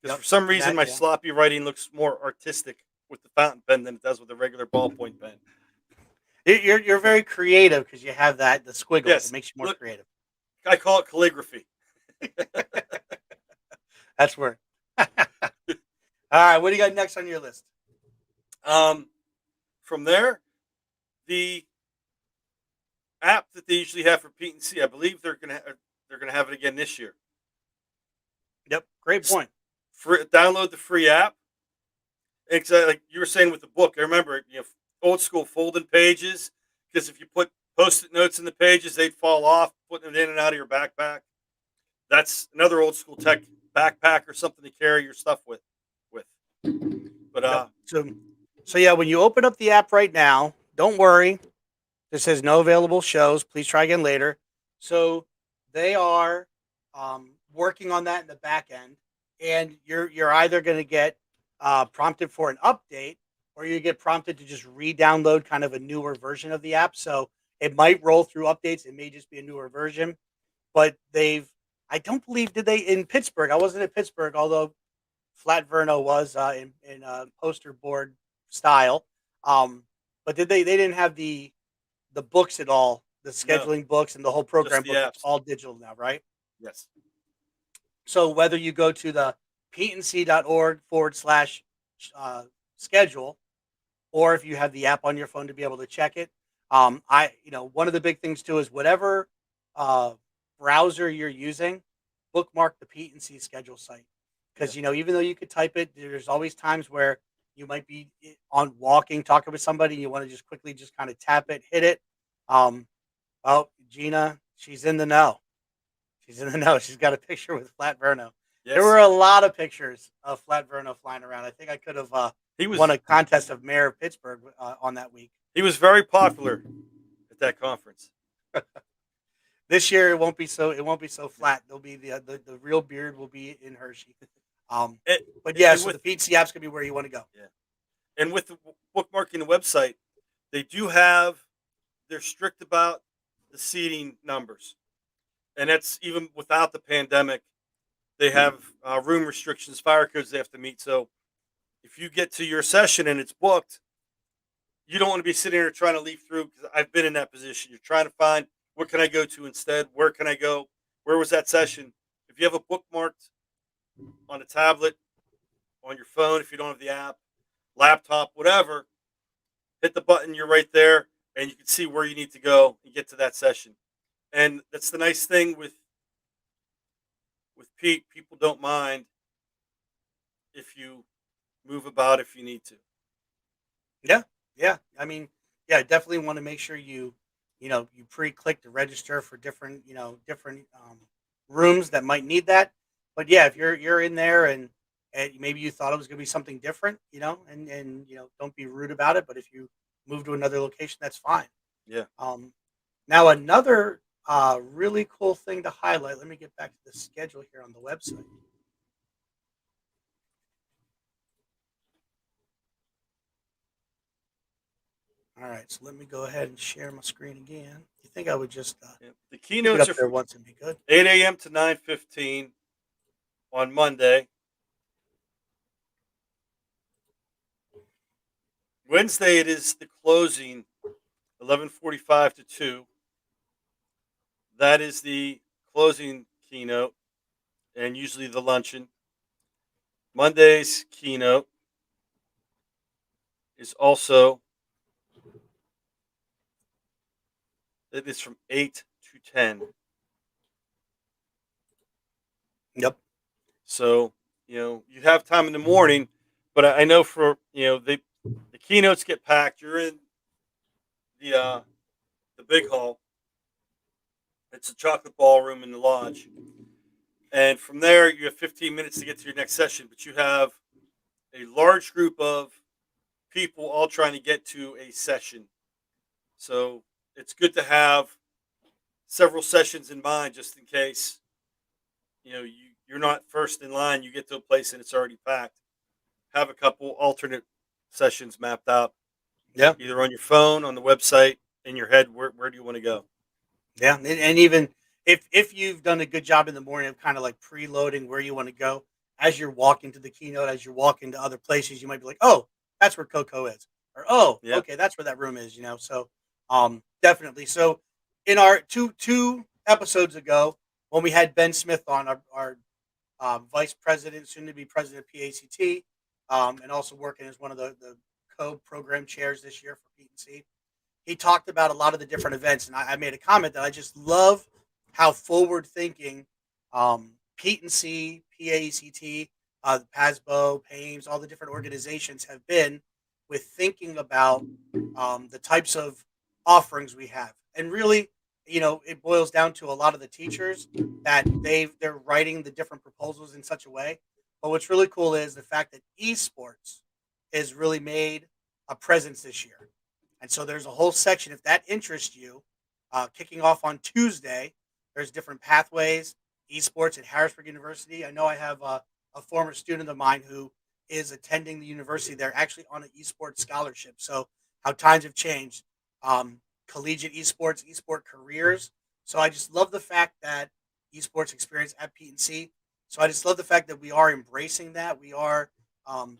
because Yep, for some and reason that my yeah. sloppy writing looks more artistic with the fountain pen than it does with a regular ballpoint pen. You're very creative because you have the squiggles. It Yes, makes you more look, creative. I call it calligraphy. That's where. All right, what do you got next on your list? Um, from there, the app that they usually have for PETE&C, I believe they're gonna have it again this year. Yep, great point. Download the free app. It's like you were saying with the book. I remember old school folding pages because if you put post-it notes in the pages, they'd fall off, putting it in and out of your backpack. That's another old school tech backpack or something to carry your stuff with. But Yep. So yeah, when you open up the app right now, don't worry. It says no available shows. Please try again later. So they are working on that in the back end, and you're either going to get prompted for an update, or you get prompted to just re-download kind of a newer version of the app. So it might roll through updates. It may just be a newer version, but I don't believe did they in Pittsburgh. I wasn't at Pittsburgh, although Flat Verno was in poster board style. Um, but they didn't have the books at all, the no, scheduling books and the whole just program the book. It's apps. all digital now, right? Yes. So whether you go to the PETENC.org/, schedule, or if you have the app on your phone to be able to check it. One of the big things too is whatever uh, browser you're using, bookmark the PETENC schedule site Yeah. because even though you could type it, there's always times where you might be on walking, talking with somebody, and you want to just quickly just kind of tap it, hit it. Um, oh, Gina, she's in the know. She's in the know. She's got a picture with Flat Verno. There Yes. were a lot of pictures of Flat Verno flying around. I think I could have He won was a contest of mayor of Pittsburgh on that week. he was very popular at that conference. This year it won't be so flat. There'll be the real beard will be in Hershey. Um, And, but yeah, and so the with PTC app's gonna be where you want to go. yeah, and with the bookmarking the website, they do have they're strict about the seating numbers, and that's even without the pandemic. They have room restrictions, fire codes they have to meet. So if you get to your session and it's booked, you don't want to be sitting there trying to leaf through because I've been in that position. You're trying to find what can I go to instead? Where can I go? Where was that session? If you have a bookmarked on a tablet, on your phone, if you don't have the app, laptop, whatever, hit the button, you're right there, and you can see where you need to go and get to that session. And that's the nice thing with Pete. People don't mind if you move about if you need to. Yeah, yeah. I mean, yeah, definitely want to make sure you pre-click to register for different rooms that might need that. But yeah, if you're in there and maybe you thought it was going to be something different, and don't be rude about it. But if you move to another location, that's fine. Yeah. Now another really cool thing to highlight. Let me get back to the schedule here on the website. All right, so let me go ahead and share my screen again. You think I would just Yeah. The keep it keynotes up are there from once and be good? 8 a.m. to 9:15 on Monday. Wednesday it is the closing, 11:45 to 2. That is the closing keynote and usually the luncheon. Monday's keynote is also it is from 8 to 10. Yep. So, you have time in the morning, but I know for, the keynotes get packed. You're in the uh the big hall. It's a chocolate ballroom in the lodge. And from there you have 15 minutes to get to your next session, but you have a large group of people all trying to get to a session. So, it's good to have several sessions in mind just in case, you're not first in line, you get to a place and it's already packed. Have a couple alternate sessions mapped out, Yeah. either on your phone, on the website, in your head. Where do you want to go? Yeah, and even if you've done a good job in the morning of kind of like preloading where you want to go as you're walking to the keynote, as you're walking to other places, you might be like, "Oh, that's where Coco is," or "Oh, Yeah, okay, that's where that room is." So definitely. So in our two episodes ago, when we had Ben Smith on, our vice president, soon to be president of PACT, and also working as one of the co-program chairs this year for PETE&C, he talked about a lot of the different events, and I made a comment that I just love how forward thinking Pete and C, PACT, PASBO, PAIMS, all the different organizations have been with thinking about the types of offerings we have. And really, it boils down to a lot of the teachers that they're writing the different proposals in such a way. But what's really cool is the fact that esports has really made a presence this year. And so there's a whole section, if that interests you, kicking off on Tuesday. There's different pathways, esports at Harrisburg University. I know I have a former student of mine who is attending the university there, actually on an esports scholarship. So how times have changed. Collegiate esports, esport careers. So I just love the fact that esports experience at PETE&C. So I just love the fact that we are embracing that. We are um,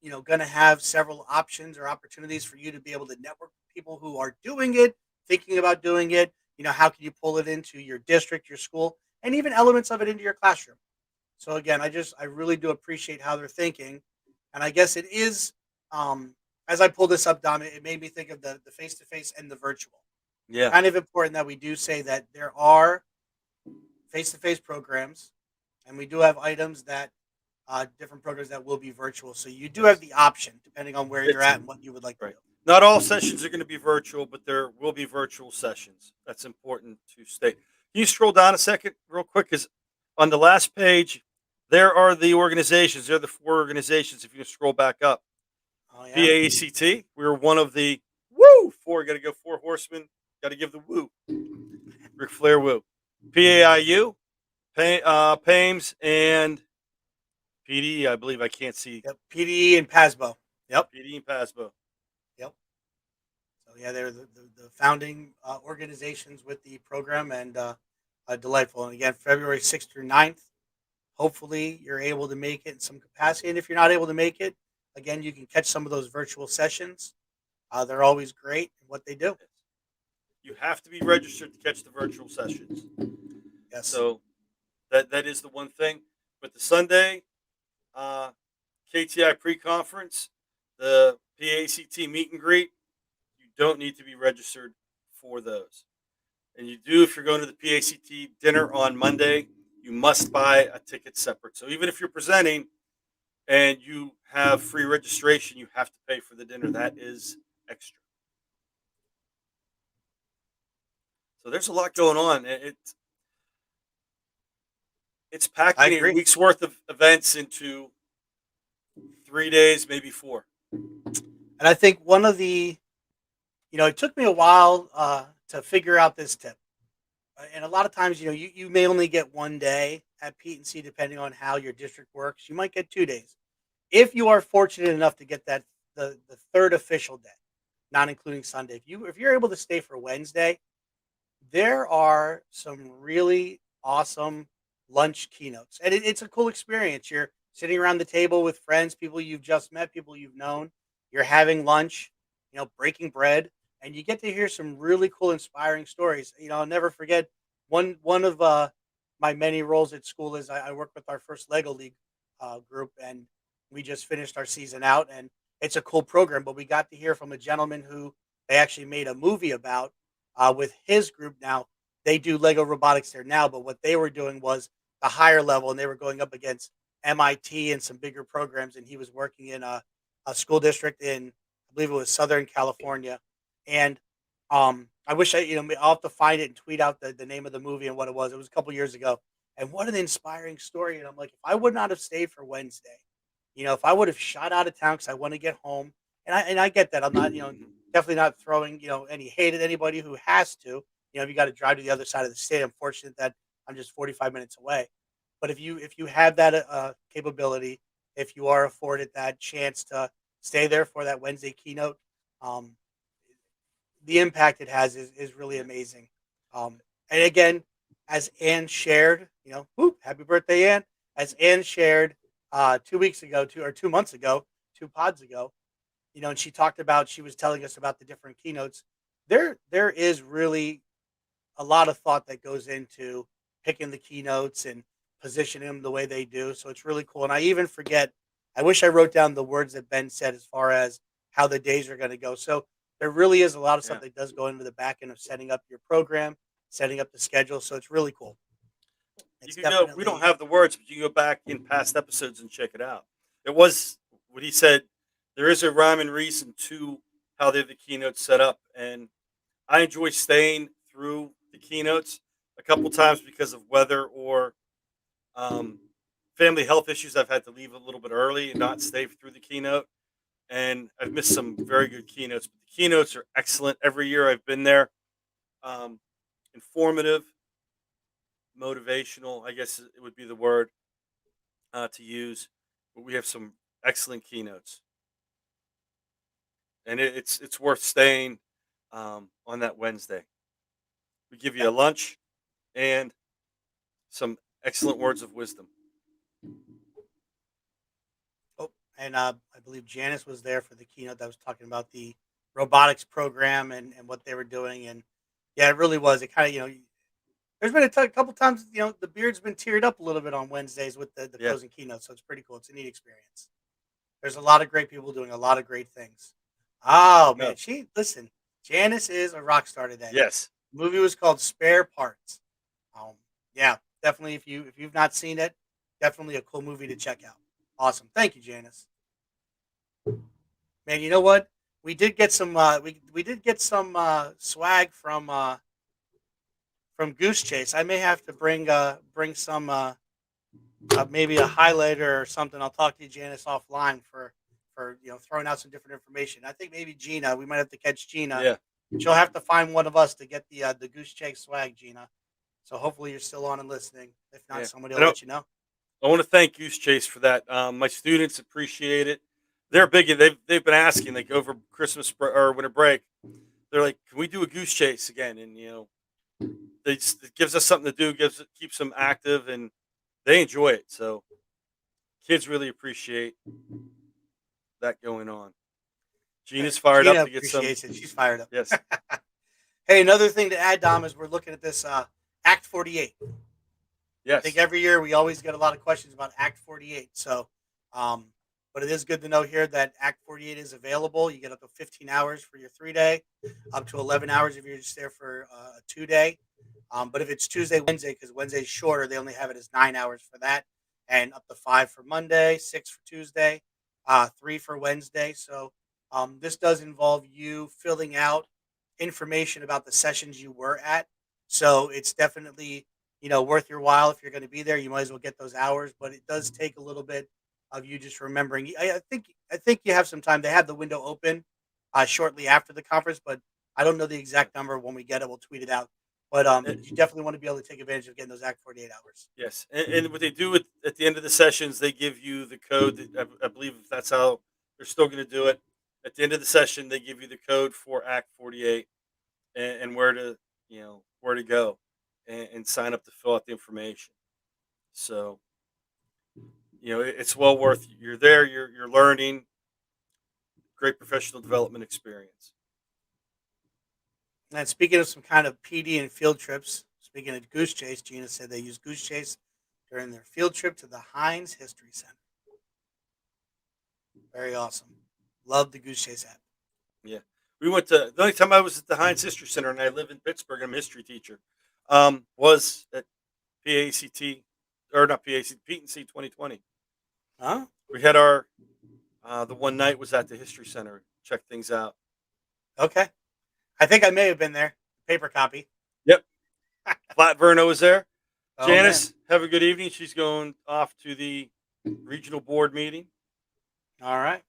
going to have several options or opportunities for you to be able to network with people who are doing it, thinking about doing it. How can you pull it into your district, your school, and even elements of it into your classroom? So again, I really do appreciate how they're thinking, and I guess it is. As I pull this up, Dom, it made me think of the face to face and the virtual. yeah, Kind of important that we do say that there are face to face programs, and we do have items that different programs that will be virtual. So you do have yes. the option, depending on where you're It's at and what you would like to do. right. Not all sessions are going to be virtual, but there will be virtual sessions. That's important to state. Can you scroll down a second, real quick? Because on the last page, there are the organizations. There are the four organizations. If you scroll back up, Oh yeah. PACT. We were one of the woo four. Got to go four horsemen. Got to give the woo. Ric Flair woo. PAIU, PAMES, and PD. I believe I can't see Yep. PDE and PASBO. Yep. PD and PASBO. Yep. So yeah, they're the founding organizations with the program, and delightful. And again, February 6th through 9th, Hopefully, you're able to make it in some capacity. And if you're not able to make it, again, you can catch some of those virtual sessions. They're always great in what they do. You have to be registered to catch the virtual sessions. Yes, So that is the one thing. But the Sunday uh, KTI pre-conference, the PACT meet and greet, you don't need to be registered for those. And you do if you're going to the PACT dinner on Monday. You must buy a ticket separate. So even if you're presenting and you have free registration, you have to pay for the dinner. That is extra. So there's a lot going on. It's I packing a agree. week's worth of events into 3 days, maybe four. And I think one of it took me a while to figure out this tip. And a lot of times, you may only get 1 day at Pete&C depending on how your district works. You might get 2 days. If you are fortunate enough to get the third official day, not including Sunday, if you're able to stay for Wednesday, there are some really awesome lunch keynotes, and it's a cool experience. You're sitting around the table with friends, people you've just met, people you've known. You're having lunch, breaking bread, and you get to hear some really cool, inspiring stories. I'll never forget one of my many roles at school is I work with our first Lego League group, and we just finished our season out, and it's a cool program. But we got to hear from a gentleman who they actually made a movie about with his group. Now they do Lego robotics there now, but what they were doing was the higher level, and they were going up against MIT and some bigger programs. And he was working in a school district in, I believe it was Southern California. And I wish I'll have to find it and tweet out the name of the movie and what it was. It was a couple years ago. And what an inspiring story. And I'm like, if I would not have stayed for Wednesday, if I would have shot out of town because I want to get home, and I get that. I'm not, definitely not throwing, any hate at anybody who has to. If you got to drive to the other side of the state, I'm fortunate that I'm just 45 minutes away. But if you have that capability, if you are afforded that chance to stay there for that Wednesday keynote, um, the impact it has is really amazing. And again, as Ann shared, whoop, happy birthday, Ann. As Ann shared 2 weeks ago, 2 months ago, 2 pods ago, and she was telling us about the different keynotes. There is really a lot of thought that goes into picking the keynotes and positioning them the way they do. So it's really cool. And I even forget, I wish I wrote down the words that Ben said as far as how the days are going to go. So there really is a lot of stuff Yeah. that does go into the back end of setting up your program, setting up the schedule. So it's really cool. You It's can go. We don't definitely, have the words, but you can go back in past episodes and check it out. It was what he said. There is a rhyme and reason to how they're the keynotes set up, and I enjoy staying through the keynotes a couple times because of weather or um, family health issues. I've had to leave a little bit early and not stay through the keynote, and I've missed some very good keynotes. But the keynotes are excellent every year I've been there. Um, Informative, motivational, I guess it would be the word to use. But we have some excellent keynotes, and it's worth staying on that Wednesday. We give yeah. you a lunch and some excellent words of wisdom. Oh, and I believe Janice was there for the keynote that was talking about the robotics program and what they were doing. And yeah, it really was. It kind of, there's been a couple times, the beard's been teared up a little bit on Wednesdays with the Yeah, closing keynote. So it's pretty cool. It's a neat experience. There's a lot of great people doing a lot of great things. Oh no, man, listen, Janice is a rock star today. yes, The movie was called Spare Parts. Um, yeah, definitely. If you've not seen it, definitely a cool movie to check out. Awesome, thank you, Janice. Man, you know what? We did get some swag from Goose Chase. I may have to bring some maybe a highlighter or something. I'll talk to you, Janice, offline for throwing out some different information. I think maybe Gina. We might have to catch Gina. yeah, She'll have to find one of us to get the Goose Chase swag, Gina. So hopefully you're still on and listening. If not, yeah. somebody I will don't. let you know. I want to thank Goose Chase for that. My students appreciate it. They're big. They've been asking like over Christmas or winter break. They're like, "Can we do a Goose Chase again?" And it gives us something to do. Keeps them active, and they enjoy it. So kids really appreciate that going on. Gina's fired Gina up to get some. appreciates it. She's fired up. Yes, Hey, another thing to add, Dom, is we're looking at this Act 48. I think yes, every year we always get a lot of questions about Act 48. So, um, but it is good to know here that Act 48 is available. You get up to 15 hours for your 3 day, up to 11 hours if you're just there for a 2 day. But if it's Tuesday, Wednesday, because Wednesday's shorter, they only have it as 9 hours for that, and up to 5 for Monday, 6 for Tuesday, 3 for Wednesday. So this does involve you filling out information about the sessions you were at. So it's definitely worth your while if you're going to be there. You might as well get those hours, but it does take a little bit of you just remembering. I think you have some time. They have the window open shortly after the conference, but I don't know the exact number. When we get it, we'll tweet it out. But eh, you definitely want to be able to take advantage of getting those Act 48 hours. yes. And what they do at the end of the sessions, they give you the code. I believe that's how they're still going to do it. At the end of the session, they give you the code for Act 48 and where to where to go and sign up to fill out the information. So it's well worth. You're there. You're learning. Great professional development experience. And speaking of some kind of PD and field trips, speaking of Goose Chase, Gina said they use Goose Chase during their field trip to the Heinz History Center. Very awesome. Love the Goose Chase app. Yeah, we went to the only time I was at the Heinz History Center, and I live in Pittsburgh. I'm a history teacher. Was at PACT or not PACT PETE&C 2020. Huh? We had our the one night was at the History Center. Check things out. Okay. I think I may have been there. Paper copy. Yep, Flat Verno was there. Oh man. Janice, have a good evening. She's going off to the regional board meeting All right.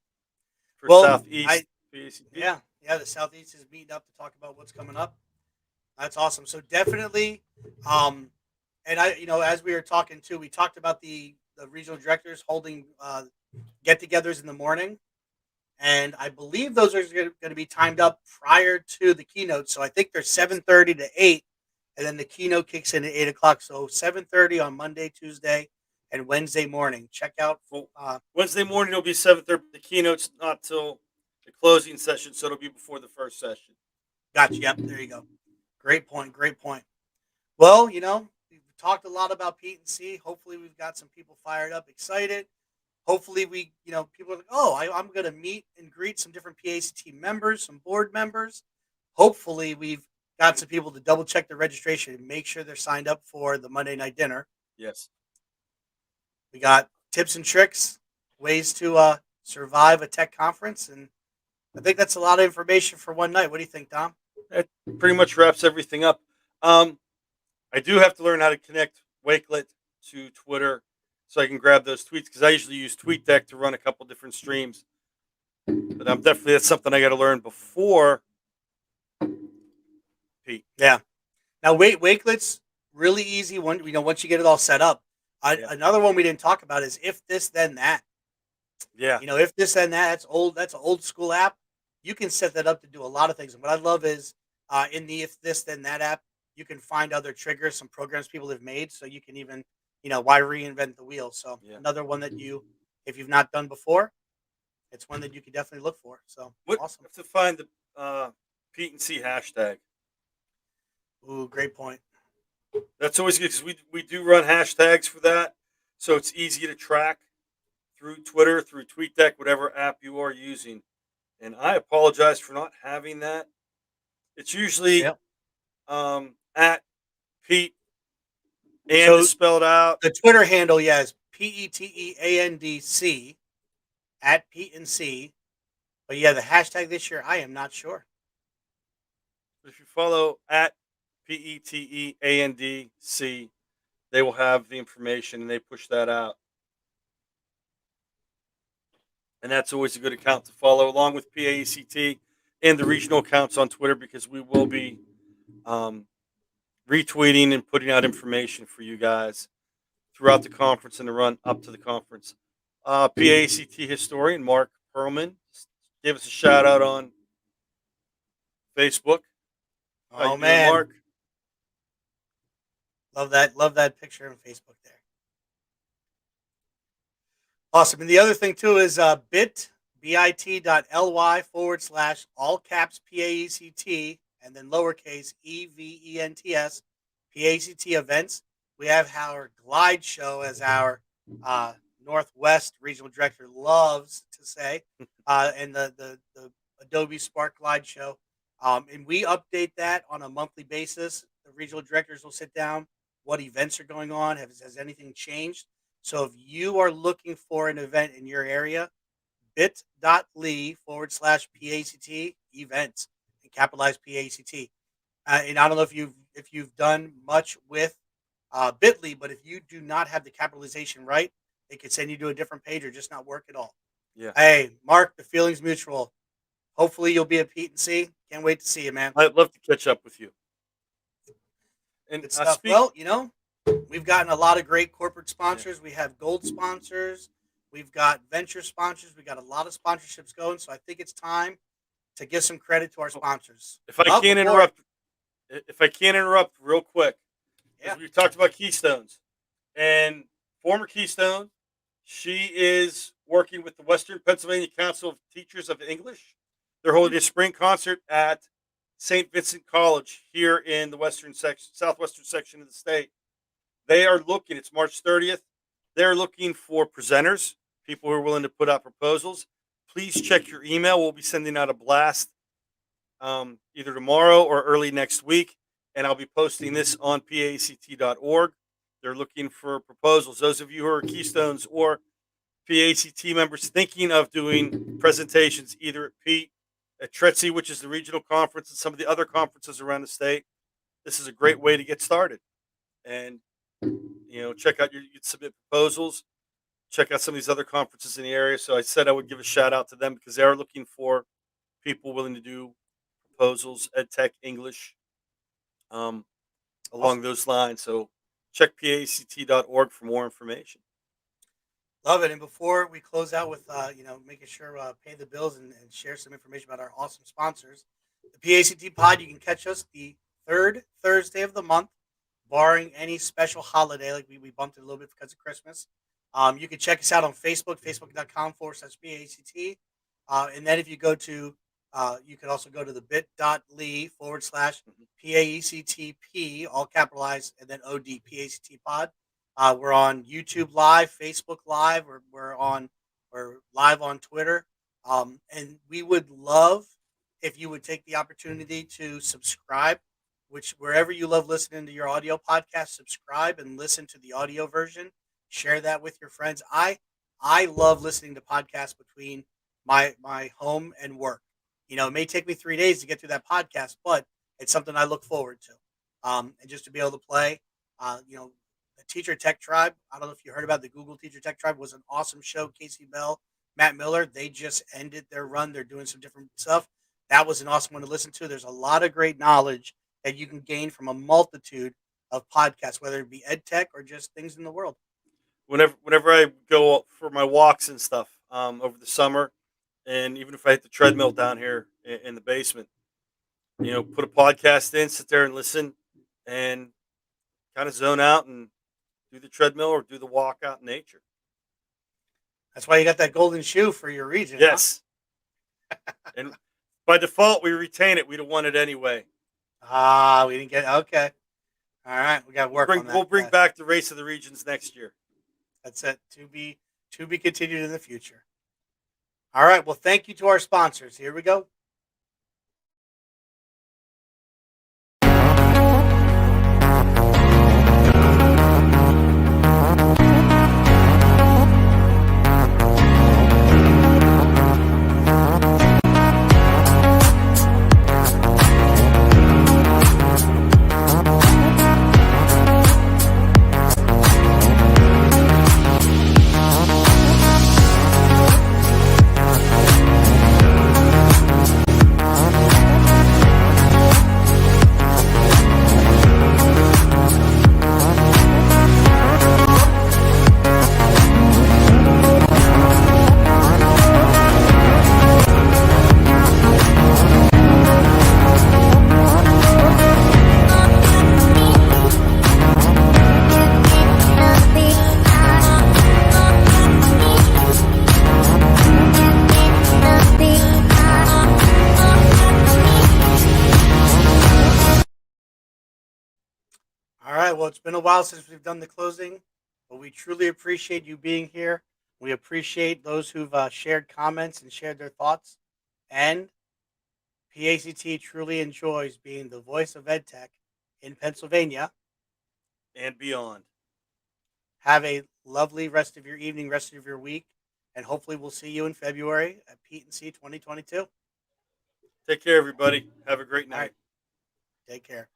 for Well, Southeast PACT. yeah. The Southeast is meeting up to talk about what's coming up. That's awesome. So definitely, and as we were talking too, we talked about the regional directors holding get-togethers in the morning, and I believe those are going to be timed up prior to the keynote. So I think they're 7:30 to 8, and then the keynote kicks in at 8 o'clock. So 7:30 on Monday, Tuesday, and Wednesday morning. Check out. Well, Wednesday morning it'll be 7:30. The keynote's not till the closing session, so it'll be before the first session. Gotcha. Yep. There you go. Great point. Great point. Well, we've talked a lot about Pete&C. Hopefully, we've got some people fired up, excited. Hopefully, people are like, oh, I'm going to meet and greet some different PACT members, some board members. Hopefully, we've got some people to double check their registration and make sure they're signed up for the Monday night dinner. Yes. We got tips and tricks, ways to survive a tech conference. And I think that's a lot of information for one night. What do you think, Dom? That pretty much wraps everything up. I do have to learn how to connect Wakelet to Twitter so I can grab those tweets because I usually use TweetDeck to run a couple different streams. But that's something I got to learn before Pete. Yeah. Now, Wakelet's really easy. Once you get it all set up. Yeah. Another one we didn't talk about is If This Then That. Yeah. If this then that, that's old. That's an old school app. You can set that up to do a lot of things. And what I love is in the If This Then That app, you can find other triggers, some programs people have made, so you can even, why reinvent the wheel? So Yeah. another one that if you've not done before, it's one that you can definitely look for. So awesome. Have to find the Pete&C hashtag. Ooh, great point. That's always good because we do run hashtags for that, so it's easy to track through Twitter, through TweetDeck, whatever app you are using. And I apologize for not having that. It's usually Yep. at Pete and So it's spelled out. the Twitter handle, is PETEANDC at Pete&C. But yeah, the hashtag this year, I am not sure. If you follow at PETEANDC, they will have the information and they push that out. And that's always a good account to follow, along with PACT and the regional accounts on Twitter, because we will be retweeting and putting out information for you guys throughout the conference and the run up to the conference. PACT historian Mark Perlman gave us a shout out on Facebook. How you doing, Man, Mark? love that picture on Facebook there. Awesome. And the other thing too is bit.ly/ all caps PAECT and then lowercase EVENTS PACT events. We have our glide show, as our uh, Northwest regional director loves to say, and the Adobe Spark Glide show. And we update that on a monthly basis. The regional directors will sit down. What events are going on? Has anything changed? So if you are looking for an event in your area, bit.ly/ PACT events and capitalize PACT. And I don't know if you've done much with Bitly, but if you do not have the capitalization right, they could send you to a different page or just not work at all. Yeah, Hey, Mark, the feeling's mutual. Hopefully you'll be at PETE&C. Can't wait to see you, man. I'd love to catch up with you. And Good stuff. speak. Well, we've gotten a lot of great corporate Yeah. sponsors. We have gold sponsors. We've got venture sponsors. We got a lot of sponsorships going. So I think it's time to give some credit to our sponsors. If I Oh, can't before- interrupt, if I can't interrupt real quick, Yeah. we talked about Keystones and former Keystone. She is working with the Western Pennsylvania Council of Teachers of English. They're holding a spring concert at St. Vincent College here in the southwestern section of the state. They are looking. It's March 30th. They're looking for presenters, people who are willing to put out proposals. Please check your email. We'll be sending out a blast either tomorrow or early next week, and I'll be posting this on PACT.org. They're looking for proposals. Those of you who are Keystones or PACT members thinking of doing presentations either at PETE, at PETE&C, which is the regional conference, and some of the other conferences around the state, this is a great way to get started. And check out you submit proposals. Check out some of these other conferences in the area. So I said I would give a shout out to them because they are looking for people willing to do proposals, ed tech, English, along those lines. So check PACT.org for more information. Love it. And before we close out with, making sure pay the bills and share some information about our awesome sponsors, the PACT Pod, you can catch us the third Thursday of the month, barring any special holiday. Like we bumped it a little bit because of Christmas. You can check us out on Facebook, facebook.com/PACT. And then if you go to, you can also go to the bit.ly/PAECTP, all capitalized, and then OD PACT Pod. We're on YouTube Live, Facebook Live. We're live on Twitter. And we would love if you would take the opportunity to subscribe, which wherever you love listening to your audio podcast, subscribe and listen to the audio version. Share that with your friends. I love listening to podcasts between my home and work. It may take me 3 days to get through that podcast, but it's something I look forward to. And just to be able to play, the Teacher Tech Tribe. I don't know if you heard about the Google Teacher Tech Tribe. Was an awesome show. Casey Bell, Matt Miller. They just ended their run. They're doing some different stuff. That was an awesome one to listen to. There's a lot of great knowledge that you can gain from a multitude of podcasts, whether it be ed tech or just things in the world. Whenever I go for my walks and stuff over the summer, and even if I hit the treadmill down here in the basement, put a podcast in, sit there and listen, and kind of zone out and do the treadmill or do the walk out in nature. That's why you got that golden shoe for your region. Yes. And by default, we retain it. We don't want it anyway. We didn't get okay. All right, we got to work on that. We'll bring back the Race of the Regions next year. That's it. To be continued in the future. All right. Well, thank you to our sponsors. Here we go. All right. Well, it's been a while since we've done the closing, but we truly appreciate you being here. We appreciate those who've shared comments and shared their thoughts. And PACT truly enjoys being the voice of EdTech in Pennsylvania. And beyond. Have a lovely rest of your evening, rest of your week, and hopefully we'll see you in February at PETE&C 2022. Take care, everybody. Have a great All right. night. Take care.